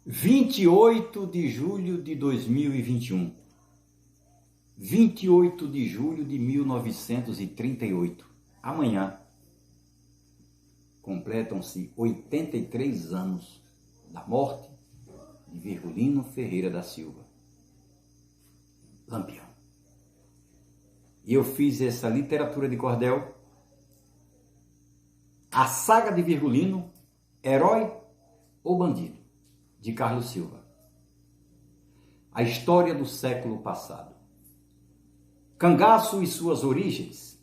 28 de julho de 2021. 28 de julho de 1938. Amanhã completam-se 83 anos da morte de Virgulino Ferreira da Silva, Lampião. E eu fiz essa literatura de cordel, a saga de Virgulino, herói ou bandido, de Carlos Silva. A história do século passado. Cangaço e suas origens.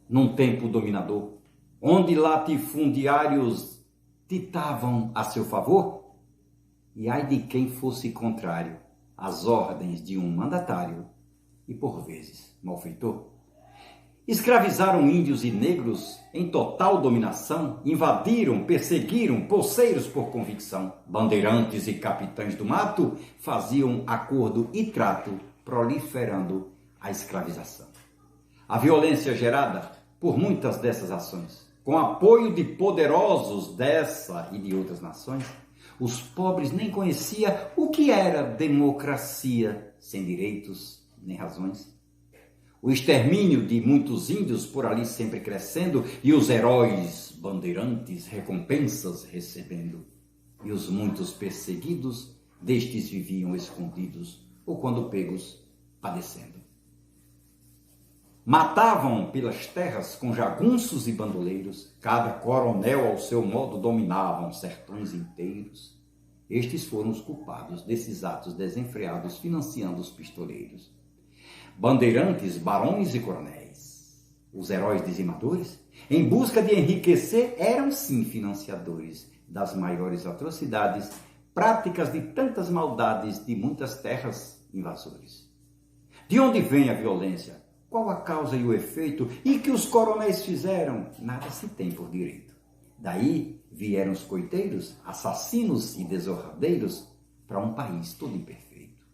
Num tempo dominador, onde latifundiários ditavam a seu favor, e ai de quem fosse contrário às ordens de um mandatário e, por vezes, malfeitor. Escravizaram índios e negros em total dominação, invadiram, perseguiram, poceiros por convicção. Bandeirantes e capitães do mato faziam acordo e trato, proliferando a escravização. A violência gerada por muitas dessas ações, com apoio de poderosos dessa e de outras nações, os pobres nem conheciam o que era democracia, sem direitos nem razões. O extermínio de muitos índios por ali sempre crescendo, e os heróis bandeirantes recompensas recebendo. E os muitos perseguidos, destes viviam escondidos, ou quando pegos, padecendo. Matavam pelas terras com jagunços e bandoleiros, cada coronel ao seu modo dominavam sertões inteiros. Estes foram os culpados desses atos desenfreados, financiando os pistoleiros. Bandeirantes, barões e coronéis, os heróis dizimadores, em busca de enriquecer, eram sim financiadores das maiores atrocidades, práticas de tantas maldades de muitas terras invasores. De onde vem a violência? Qual a causa e o efeito? E que os coronéis fizeram? Nada se tem por direito. Daí vieram os coiteiros, assassinos e desordeiros, para um país todo imperfeito.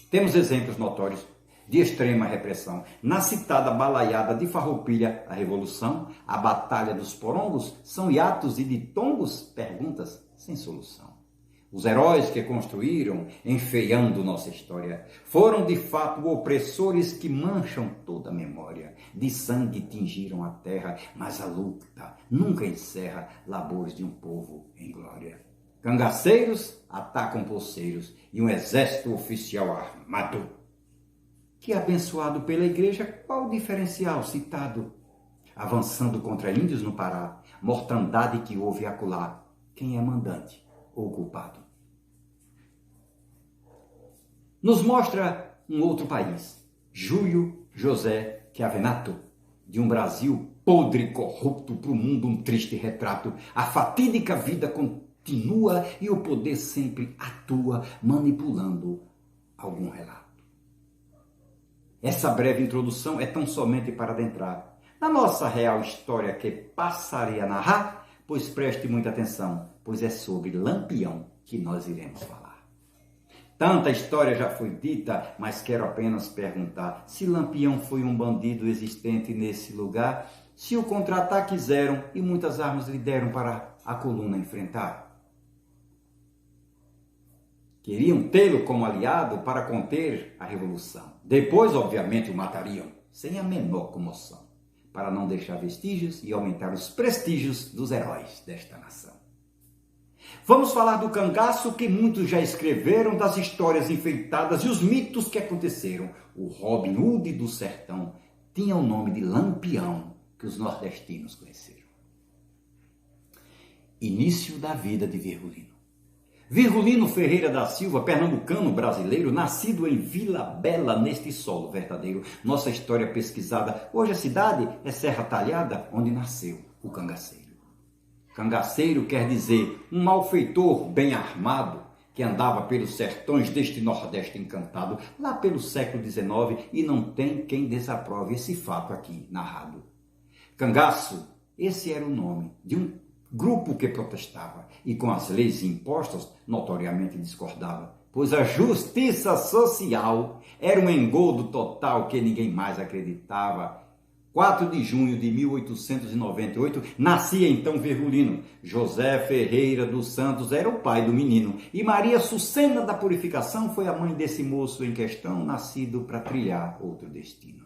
Temos exemplos notórios de extrema repressão. Na citada balaiada de Farroupilha, a Revolução, a Batalha dos Porongos, são hiatos e de tombos, perguntas sem solução. Os heróis que construíram, enfeiando nossa história, foram de fato opressores que mancham toda a memória. De sangue tingiram a terra, mas a luta nunca encerra labores de um povo em glória. Cangaceiros atacam poceiros e um exército oficial armado. Que abençoado pela igreja, qual o diferencial citado? Avançando contra índios no Pará, mortandade que houve acolá. Quem é mandante ou culpado? Nos mostra um outro país, Júlio José Chiavenato, de um Brasil podre e corrupto para o mundo, um triste retrato. A fatídica vida continua e o poder sempre atua, manipulando algum relato. Essa breve introdução é tão somente para adentrar na nossa real história que passarei a narrar, pois preste muita atenção, pois é sobre Lampião que nós iremos falar. Tanta história já foi dita, mas quero apenas perguntar se Lampião foi um bandido existente nesse lugar, se o contratar quiseram e muitas armas lhe deram para a coluna enfrentar. Queriam tê-lo como aliado para conter a revolução. Depois, obviamente, o matariam, sem a menor comoção, para não deixar vestígios e aumentar os prestígios dos heróis desta nação. Vamos falar do cangaço que muitos já escreveram, das histórias enfeitadas e os mitos que aconteceram. O Robin Hood do sertão tinha o nome de Lampião, que os nordestinos conheceram. Início da vida de Virgulino. Virgulino Ferreira da Silva, pernambucano brasileiro, nascido em Vila Bela, neste solo verdadeiro. Nossa história pesquisada. Hoje a cidade é Serra Talhada, onde nasceu o cangaceiro. Cangaceiro quer dizer um malfeitor bem armado, que andava pelos sertões deste Nordeste encantado, lá pelo século XIX, e não tem quem desaprove esse fato aqui narrado. Cangaço, esse era o nome de um grupo que protestava e com as leis impostas notoriamente discordava, pois a justiça social era um engodo total que ninguém mais acreditava. 4 de junho de 1898, nascia então Virgulino. José Ferreira dos Santos era o pai do menino, e Maria Sucena da Purificação foi a mãe desse moço em questão, nascido para trilhar outro destino.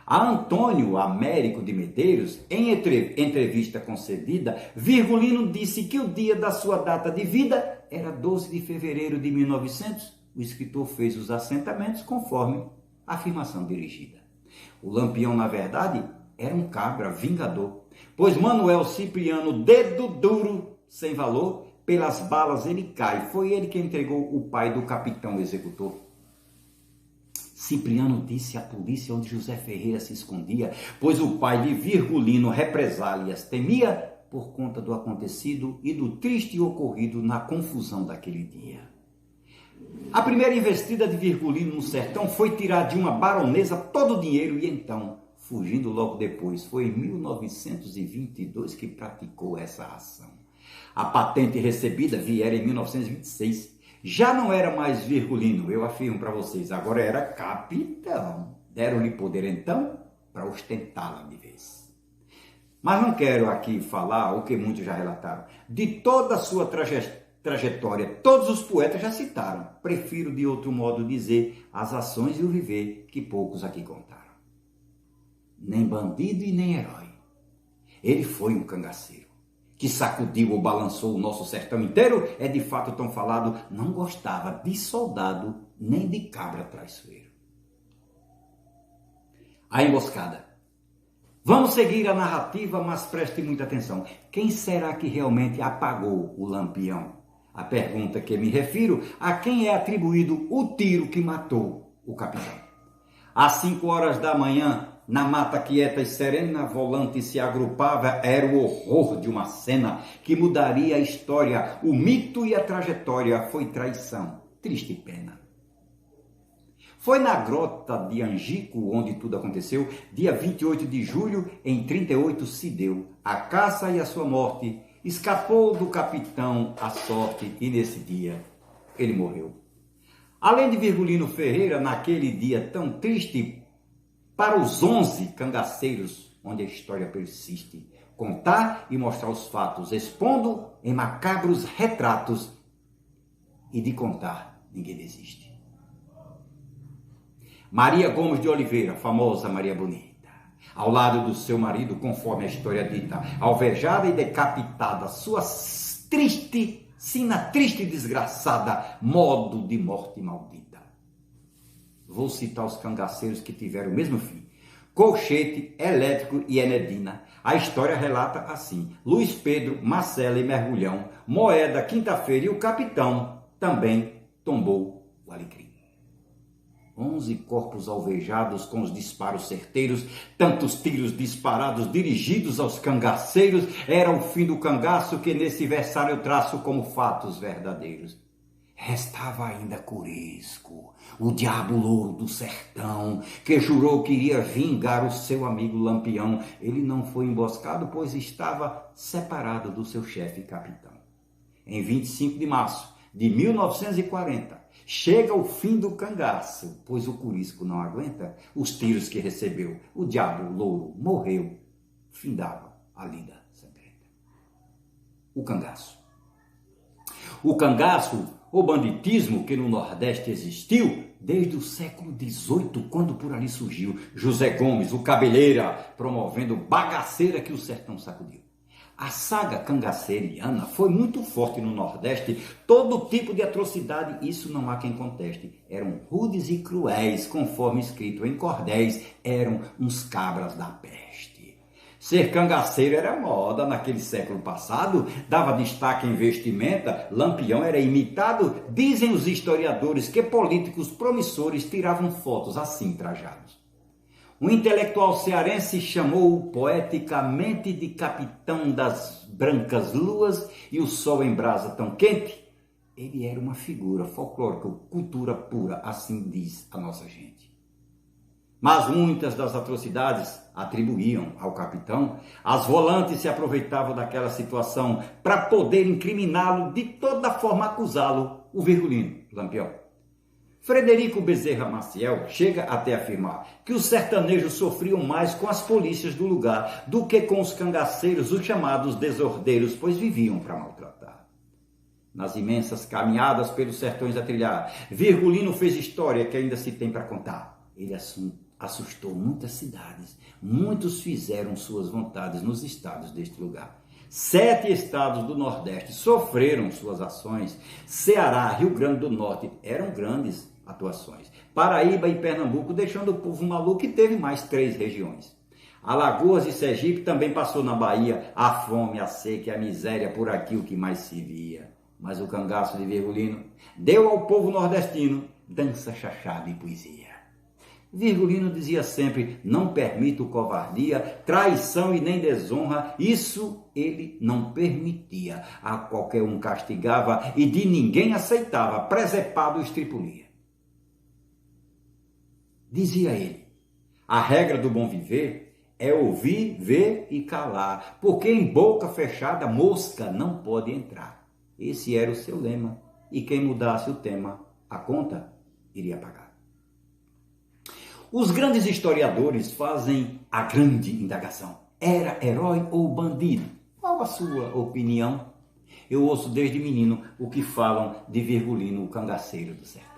A Antônio Américo de Medeiros, em entrevista concedida, Virgulino disse que o dia da sua data de vida era 12 de fevereiro de 1900. O escritor fez os assentamentos conforme a afirmação dirigida. O Lampião, na verdade, era um cabra vingador, pois Manuel Cipriano, dedo duro, sem valor, pelas balas ele cai. Foi ele que entregou o pai do capitão executor. Cipriano disse à polícia onde José Ferreira se escondia, pois o pai de Virgulino represálias temia por conta do acontecido e do triste ocorrido na confusão daquele dia. A primeira investida de Virgulino no sertão foi tirar de uma baronesa todo o dinheiro e então, fugindo logo depois, foi em 1922 que praticou essa ação. A patente recebida viera em 1926. Já não era mais Virgulino, eu afirmo para vocês, agora era capitão. Deram-lhe poder então para ostentá-la de vez. Mas não quero aqui falar o que muitos já relataram. De toda a sua trajetória, todos os poetas já citaram. Prefiro de outro modo dizer as ações e o viver que poucos aqui contaram. Nem bandido e nem herói. Ele foi um cangaceiro que sacudiu ou balançou o nosso sertão inteiro, é de fato tão falado, não gostava de soldado nem de cabra traiçoeiro. A emboscada. Vamos seguir a narrativa, mas preste muita atenção. Quem será que realmente apagou o Lampião? A pergunta que me refiro a quem é atribuído o tiro que matou o capitão. Às 5 horas da manhã, na mata quieta e serena, Volante se agrupava, era o horror de uma cena que mudaria a história, o mito e a trajetória, foi traição, triste pena. Foi na grota de Angico onde tudo aconteceu, dia 28 de julho, em 38 se deu a caça e a sua morte, escapou do capitão a sorte e nesse dia ele morreu. Além de Virgulino Ferreira, naquele dia tão triste, para os 11 cangaceiros, onde a história persiste, contar e mostrar os fatos, expondo em macabros retratos, e de contar ninguém desiste. Maria Gomes de Oliveira, famosa Maria Bonita, ao lado do seu marido, conforme a história dita, alvejada e decapitada, sua sina triste e desgraçada, modo de morte maldita. Vou citar os cangaceiros que tiveram o mesmo fim. Colchete, Elétrico e Enedina. A história relata assim: Luiz Pedro, Marcela e Mergulhão, Moeda, Quinta-feira e o capitão também tombou o alecrim. 11 corpos alvejados com os disparos certeiros, tantos tiros disparados dirigidos aos cangaceiros, era o fim do cangaço que nesse versário eu traço como fatos verdadeiros. Restava ainda Curisco, o diabo louro do sertão, que jurou que iria vingar o seu amigo Lampião. Ele não foi emboscado, pois estava separado do seu chefe capitão. Em 25 de março de 1940, chega o fim do cangaço, pois o Curisco não aguenta os tiros que recebeu. O diabo louro morreu, findava a lida sangrenta. O cangaço. O cangaço, o banditismo que no Nordeste existiu desde o século XVIII, quando por ali surgiu José Gomes, o cabeleira, promovendo bagaceira que o sertão sacudiu. A saga cangaceiriana foi muito forte no Nordeste, todo tipo de atrocidade, isso não há quem conteste. Eram rudes e cruéis, conforme escrito em cordéis, eram uns cabras da peste. Ser cangaceiro era moda naquele século passado, dava destaque em vestimenta, Lampião era imitado. Dizem os historiadores que políticos promissores tiravam fotos assim trajados. Um intelectual cearense chamou-o poeticamente de capitão das brancas luas e o sol em brasa tão quente. Ele era uma figura folclórica, cultura pura, assim diz a nossa gente. Mas muitas das atrocidades atribuíam ao capitão. As volantes se aproveitavam daquela situação para poder incriminá-lo, de toda forma acusá-lo, o Virgulino, Lampião. Frederico Bezerra Maciel chega até a afirmar que os sertanejos sofriam mais com as polícias do lugar do que com os cangaceiros, os chamados desordeiros, pois viviam para maltratar. Nas imensas caminhadas pelos sertões a trilhar, Virgulino fez história que ainda se tem para contar. Ele assustou muitas cidades, muitos fizeram suas vontades nos estados deste lugar. 7 estados do Nordeste sofreram suas ações. Ceará, Rio Grande do Norte eram grandes atuações. Paraíba e Pernambuco deixando o povo maluco, e teve mais 3 regiões. Alagoas e Sergipe também passou na Bahia a fome, a seca e a miséria, por aqui o que mais se via. Mas o cangaço de Virgulino deu ao povo nordestino dança, chachado e poesia. Virgulino dizia sempre: não permito covardia, traição e nem desonra, isso ele não permitia. A qualquer um castigava e de ninguém aceitava, presepado e estripulia. Dizia ele: a regra do bom viver é ouvir, ver e calar, porque em boca fechada mosca não pode entrar. Esse era o seu lema, e quem mudasse o tema, a conta iria pagar. Os grandes historiadores fazem a grande indagação: era herói ou bandido? Qual a sua opinião? Eu ouço desde menino o que falam de Virgulino, o cangaceiro do sertão.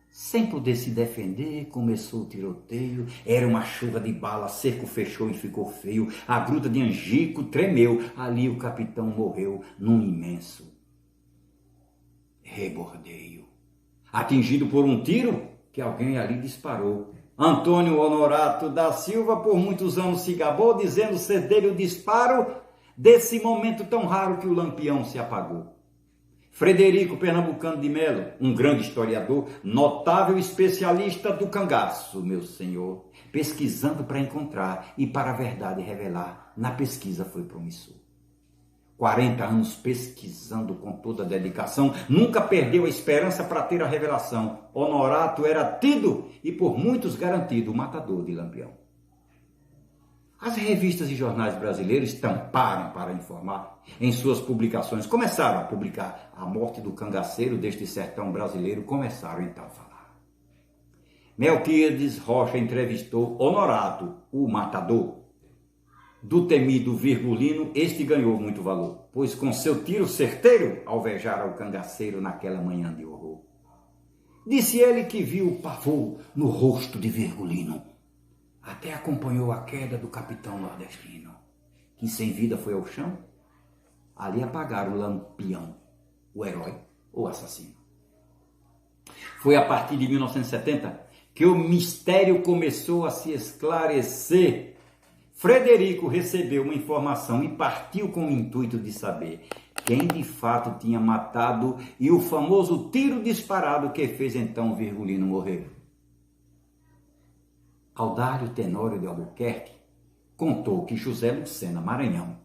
Sem poder se defender, começou o tiroteio. Era uma chuva de bala, cerco fechou e ficou feio. A gruta de Angico tremeu. Ali o capitão morreu num imenso rebordeio. Atingido por um tiro que alguém ali disparou. Antônio Honorato da Silva por muitos anos se gabou, dizendo ser dele o disparo desse momento tão raro que o lampião se apagou. Frederico Pernambucano de Melo, um grande historiador, notável especialista do cangaço, meu senhor, pesquisando para encontrar e para a verdade revelar, na pesquisa foi promissor. 40 anos pesquisando com toda a dedicação, nunca perdeu a esperança para ter a revelação. Honorato era tido e por muitos garantido o matador de lampião. As revistas e jornais brasileiros tamparam para informar. Em suas publicações, começaram a publicar a morte do cangaceiro deste sertão brasileiro, começaram então a falar. Melquiades Rocha entrevistou Honorato, o matador. Do temido Virgulino, este ganhou muito valor, pois com seu tiro certeiro alvejara o cangaceiro naquela manhã de horror. Disse ele que viu o pavor no rosto de Virgulino. Até acompanhou a queda do capitão nordestino, que sem vida foi ao chão. Ali apagaram o lampião, o herói ou assassino. Foi a partir de 1970 que o mistério começou a se esclarecer. Frederico recebeu uma informação e partiu com o intuito de saber quem de fato tinha matado e o famoso tiro disparado que fez então Virgulino morrer. Audário Tenório de Albuquerque contou que José Lucena Maranhão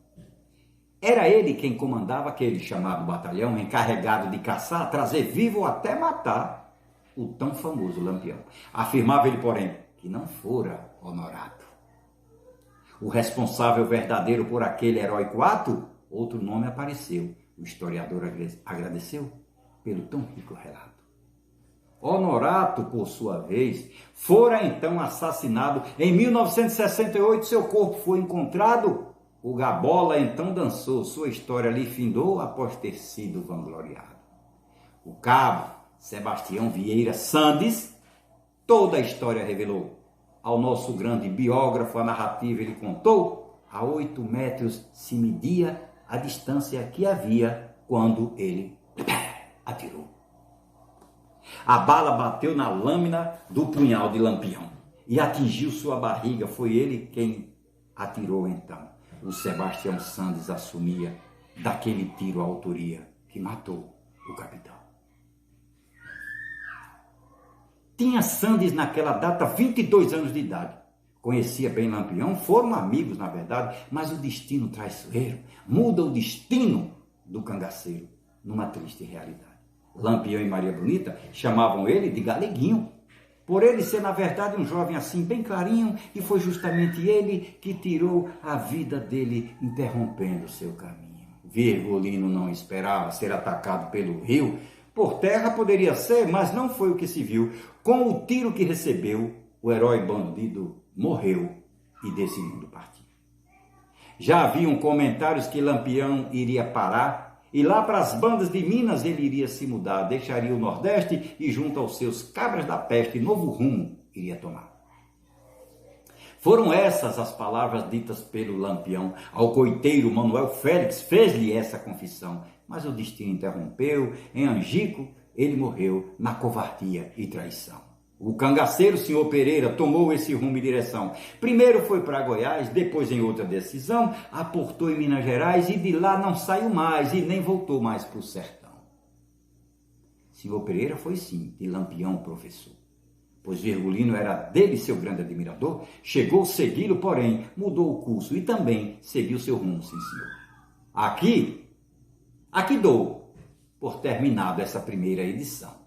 era ele quem comandava aquele chamado batalhão encarregado de caçar, trazer vivo ou até matar o tão famoso lampião. Afirmava ele, porém, que não fora Honorato. O responsável verdadeiro por aquele heróico ato, outro nome apareceu. O historiador agradeceu pelo tão rico relato. Honorato, por sua vez, fora então assassinado. Em 1968, seu corpo foi encontrado. O Gabola então dançou, sua história ali findou após ter sido vangloriado. O cabo Sebastião Vieira Sandes, toda a história revelou. Ao nosso grande biógrafo, a narrativa ele contou, a 8 metros se media a distância que havia quando ele atirou. A bala bateu na lâmina do punhal de lampião e atingiu sua barriga. Foi ele quem atirou então. O Sebastião Sandes assumia daquele tiro a autoria que matou o capitão. Tinha Sandes naquela data 22 anos de idade. Conhecia bem Lampião, foram amigos na verdade, mas o destino traiçoeiro muda o destino do cangaceiro numa triste realidade. Lampião e Maria Bonita chamavam ele de Galeguinho, por ele ser na verdade um jovem assim bem clarinho, e foi justamente ele que tirou a vida dele, interrompendo seu caminho. Virgulino não esperava ser atacado pelo rio, Por terra poderia ser, mas não foi o que se viu. Com o tiro que recebeu, o herói bandido morreu e desse mundo partiu. Já haviam comentários que Lampião iria parar e lá para as bandas de Minas ele iria se mudar, deixaria o Nordeste e junto aos seus cabras da peste, novo rumo iria tomar. Foram essas as palavras ditas pelo Lampião. Ao coiteiro Manuel Félix fez-lhe essa confissão, mas o destino interrompeu. Em Angico, ele morreu na covardia e traição. O cangaceiro senhor Pereira tomou esse rumo e direção. Primeiro foi para Goiás, depois em outra decisão, aportou em Minas Gerais e de lá não saiu mais e nem voltou mais para o sertão. Senhor Pereira foi sim de Lampião professor, pois Virgulino era dele seu grande admirador, chegou a segui-lo, porém mudou o curso e também seguiu seu rumo, sim senhor. Aqui dou por terminado essa primeira edição,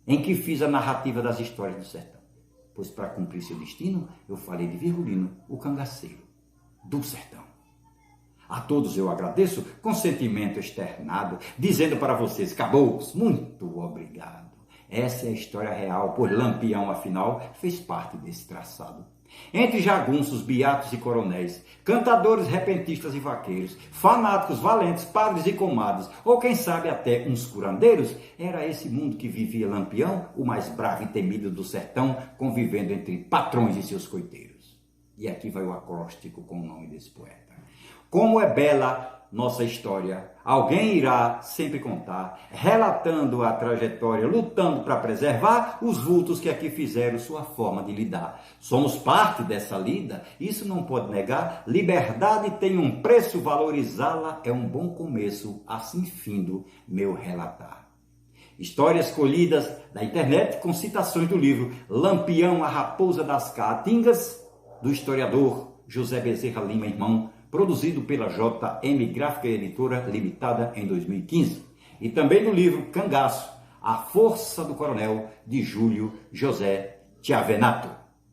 em que fiz a narrativa das histórias do sertão, pois para cumprir seu destino, eu falei de Virgulino, o cangaceiro do sertão. A todos eu agradeço com sentimento externado, dizendo para vocês, caboclos, muito obrigado. Essa é a história real, pois Lampião, afinal, fez parte desse traçado. Entre jagunços, beatos e coronéis, cantadores, repentistas e vaqueiros, fanáticos, valentes, padres e comadres, ou quem sabe até uns curandeiros, era esse mundo que vivia Lampião, o mais bravo e temido do sertão, convivendo entre patrões e seus coiteiros. E aqui vai o acróstico com o nome desse poeta. Como é bela nossa história, alguém irá sempre contar, relatando a trajetória, lutando para preservar os vultos que aqui fizeram sua forma de lidar. Somos parte dessa lida, isso não pode negar, liberdade tem um preço, valorizá-la é um bom começo, assim findo meu relatar. Histórias colhidas da internet com citações do livro Lampião, a Raposa das Caatingas, do historiador José Bezerra Lima, irmão, produzido pela JM Gráfica Editora Limitada em 2015. E também do livro Cangaço, A Força do Coronel, de Júlio José Chiavenato.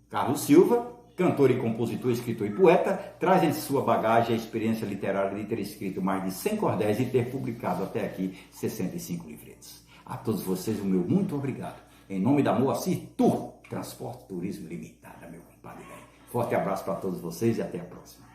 Carlos Silva, cantor e compositor, escritor e poeta, traz em sua bagagem a experiência literária de ter escrito mais de 100 cordéis e ter publicado até aqui 65 livretos. A todos vocês, o meu muito obrigado. Em nome da Moacir Tour, Transporte Turismo Limitada, meu compadre velho. Forte abraço para todos vocês e até a próxima.